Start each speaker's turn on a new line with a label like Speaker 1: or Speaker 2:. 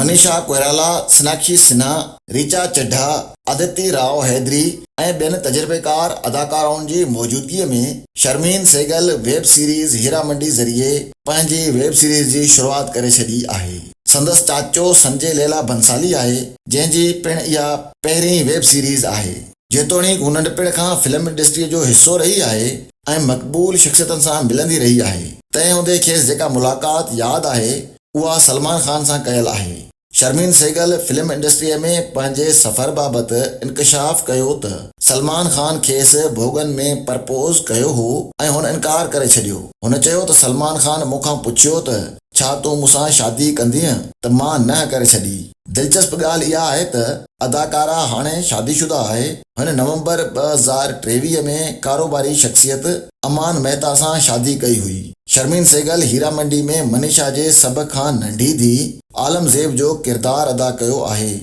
Speaker 1: मनीषा कोइराला, सोनाक्षी सिन्हा, रीचा चड्ढा, अदिति राव हैदरी ऐं ॿियनि तजुर्बेकार अदाकाराउनि जी मौजूदगीअ में शर्मीन सहगल वेब सीरीज़ हीरा मंडी ज़रिए पंहिंजी वेब सीरीज़ जी शुरूआत करे छॾी आहे। संदसि चाचो संजय लेला भंसाली आहे, जंहिंजी पिणु इहा पहिरीं वेब सीरीज़ आहे। जेतोणीकि हू नंढपिण खां फिल्म इंडस्ट्रीअ जो हिसो रही आहे ऐं मक़बूल शख़्सियतनि सां मिलंदी रही आहे। तंहिं हूंदे खेसि जेका मुलाक़ात यादि आहे उहा सलमान खान सां कयल आहे। शर्मीन सहगल फिल्म इंडस्ट्रीअ में पंहिंजे सफ़र बाबति इंकशाफ़ कयो त सलमान खान खेसि भोगन में प्रपोज़ कयो हो ऐं हुन इनकार करे छॾियो। हुन चयो त सलमान खान मूंखां पुछियो त छा तूं मूंसां शादी कंदीअ, त मां न करे छॾी। दिलचस्प ॻाल्हि इहा आहे त अदाकारा हाणे शादीशुदा आहे। हुन नवंबर 2023 में कारोबारी शख़्सियत अमान मेहता सां शादी कई हुई। शर्मीन सहगल हीरा मंडी में मनीषा जे सभ खां नंढी धीउ आलमज़ेब जो किरदारु अदा कयो आहे।